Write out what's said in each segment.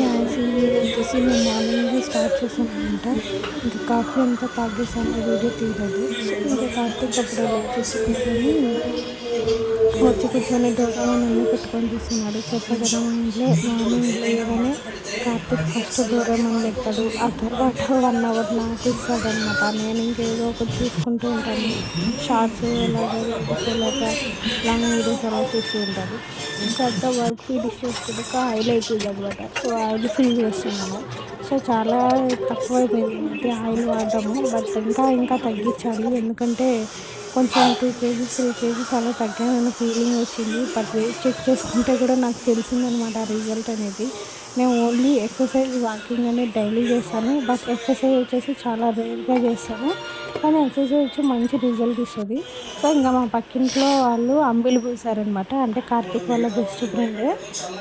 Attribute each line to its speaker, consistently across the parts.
Speaker 1: As usual వచ్చేసి మేము morning start చేసామనమాట. ఇంకా కాఫీ అంతా తాగేసాము, వీడియో తీయలేదు. సో ఇంకా కార్తీక్ అప్పుడే వచ్చి కూర్చొని డోరామాన్ అన్నీ పెట్టుకొని చూస్తున్నాడు. చెప్పా కదా మా ఇంట్లో మార్నింగ్ లేవగానే కార్తీక్ ఫస్ట్ డోరామాన్ పెడతాడు. ఆ తర్వాత 1 అవర్ నాకు ఇస్తాడనమాట. నేను ఇంకేదో ఒకటి చూసుకుంటూ ఉంటాను. షార్ట్స్ అలాగా వీడియోస్ అలాగా లాంగ్ వీడియోస్ అలా చూస్తూ ఉంటాను. ఇంకా అంతా వర్క్ ఫినిష్ చేసుకున్నాక ఆయిల్ అయిపోయింది అనమాట. సో ఆయిల్ ఫిల్ చేస్తున్నాను. సో చాలా తక్కువైపోయింది ఈ మధ్య ఆయిల్ వాడడము. బట్ ఇంకా తగ్గించాలి. ఎందుకంటే కొంచెం 2 కేజీస్ 3 కేజీస్ అలా తగ్గానన్న ఫీలింగ్ వచ్చింది. బట్ వెయిట్ చెక్ చేసుకుంటే కూడా నాకు తెలిసిందనమాట ఆ రిజల్ట్ అనేది. నేను ఓన్లీ ఎక్సర్సైజ్ వాకింగ్ అనేది డైలీ చేస్తాను. బట్ ఎక్సర్సైజ్ వచ్చేసి చాలా రేర్గా చేస్తాను. కానీ ఎక్సర్సైజ్ వచ్చి మంచి రిజల్ట్ ఇస్తుంది. సో ఇంకా మా పక్కింట్లో వాళ్ళు అంబిలి పోసారనమాట. అంటే కార్తీక్ వాళ్ళ బెస్ట్ ఫ్రెండ్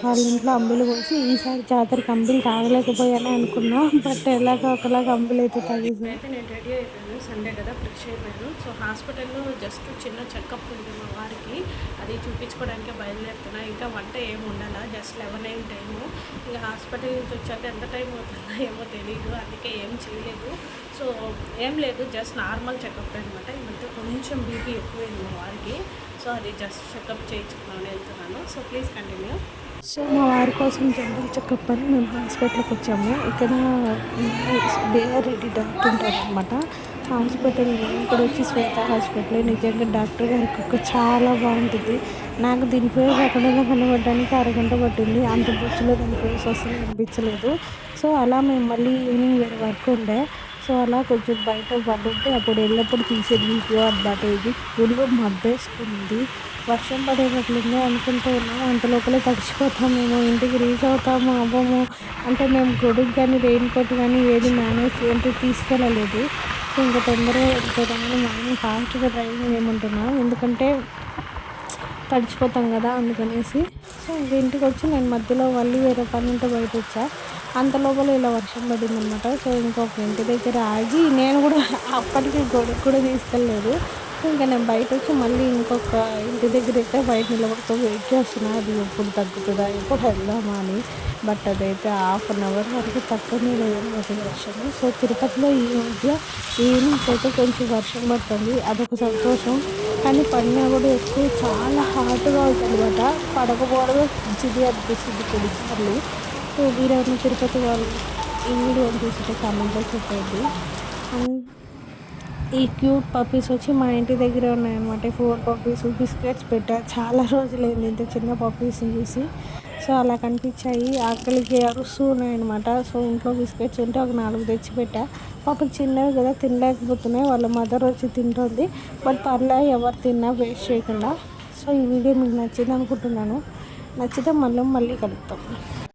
Speaker 1: వాళ్ళ ఇంట్లో అంబిలి పోసి ఈసారి జాతరకి అంబిలి తాగలేకపోయానే అనుకున్నా. బట్ ఎలాగో ఒకలాగా అంబిలి అయితే తాగేసాను. అయితే నేను రెడీ అయిపోయాను. సండే కదా ఫ్రెష్ అయిపోయాను. సో హాస్పిటల్లో జస్ట్ చిన్న చెకప్ ఉంది మా వారికి. అది చూపించుకోవడానికి బయలుదేరుతున్నా. ఇంకా వంట ఏమి ఉండాలా, జస్ట్ 11 అయింది టైము. ఇంకా హాస్పిటల్ నుంచి వచ్చాక ఎంత టైం అవుతుందో ఏమో తెలియదు. అందుకే ఏం చేయలేదు. సో ఏం లేదు, జస్ట్ నార్మల్ చెకప్ అనమాట. ఈ మధ్య కొంచెం బీపీ ఎక్కువైంది మా వారికి. సో అది జస్ట్ చెకప్ చేయించుకున్నాను వెళ్తున్నాను. So please continue. సో మా వారి కోసం జనరల్ చెకప్ అని మేము హాస్పిటల్కి వచ్చాము. ఇక్కడ రెడ్డి డాక్టర్ ఉంటారనమాట హాస్పిటల్. ఇక్కడ వచ్చి శ్వేత హాస్పిటల్. నిజంగా డాక్టర్ గారికి ఒక చాలా బాగుంటుంది. నాకు దీని ఫేస్ అక్కడ కనబడడానికి అరగంట పట్టింది. అంత బొచ్చులో దాని ఫేస్ అసలు అనిపించలేదు. సో అలా మేము మళ్ళీ ఈవినింగ్ వేరే వర్క్ ఉండే. సో అలా కొంచెం బయట పడుంటే అప్పుడు వెళ్ళినప్పుడు తీసే వీడియో అనమాట. ఇది ఫుల్గా మబ్బేసుకుంది, వర్షం పడేటట్లుంది అనుకుంటూ ఉన్నాము. అంత లోపలే తడిచిపోతాము, మేము ఇంటికి రీచ్ అవుతాము అవ్వము. అంటే మేము గొడుగు కానీ రెయిన్ కోట్ కానీ ఏది మేనేజ్ అంటే తీసుకెళ్ళలేదు. ఇంకా తొందరగా వెళ్ళిపోతామని మనం ఫాస్ట్గా డ్రైవింగ్ చేయమంటున్నాం. ఎందుకంటే తడిచిపోతాం కదా అందుకనేసి. సో ఇంక ఇంటికి వచ్చి నేను మధ్యలో మళ్ళీ వేరే పని ఉంటే బయట వచ్చా. అంత లోపల ఇలా వర్షం పడిందనమాట. సో ఇంకొక ఇంటి దగ్గర ఆగి నేను కూడా అప్పటికి గొడుగు కూడా తీసుకెళ్ళలేదు. ఇంకా నేను బయట వచ్చి మళ్ళీ ఇంకొక ఇంటి దగ్గర అయితే బయట నిలబడుతూ వెయిట్ చేస్తున్నా, అది ఎప్పుడు తగ్గుతుందా, ఎప్పుడు వెళ్దామా అని. బట్ అదైతే 1/2 అవర్ వరకు తక్కువనే లేదన్నమాట వర్షము. సో తిరుపతిలో ఈ మధ్య ఈవినింగ్స్ అయితే కొంచెం వర్షం పడుతుంది, అదొక సంతోషం. కానీ పడినా కూడా ఎక్కువ చాలా హాట్గా అవుతుంది అనమాట. పడకపోవడమే మంచిది అనిపిస్తుంది కొన్నిసార్లు. సో వీరెవరిని తిరుపతి వాళ్ళు ఈ వీడియో చూస్తుంటే కామెంట్లో చెప్పండి. అండ్ ఈ క్యూట్ పప్పీస్ వచ్చి మా ఇంటి దగ్గర ఉన్నాయన్నమాట. 4 పప్పీస్ బిస్కెట్స్ పెట్టా. చాలా రోజులైంది ఇంత చిన్న పప్పీస్ని చూసి. సో అలా కనిపించాయి, ఆకలికి అరుస్తూ ఉన్నాయన్నమాట. సో ఇంట్లో బిస్కెట్స్ ఉంటే ఒక 4 తెచ్చి పెట్టా. పాపం చిన్నవి కదా తినలేకపోతున్నాయి. వాళ్ళ మదర్ వచ్చి తింటుంది. బట్ పర్లే, ఎవరు తిన్నా వేస్ట్ చేయకుండా. సో ఈ వీడియో మీకు నచ్చింది అనుకుంటున్నాను. నచ్చితే మళ్ళీ కలుద్దాం.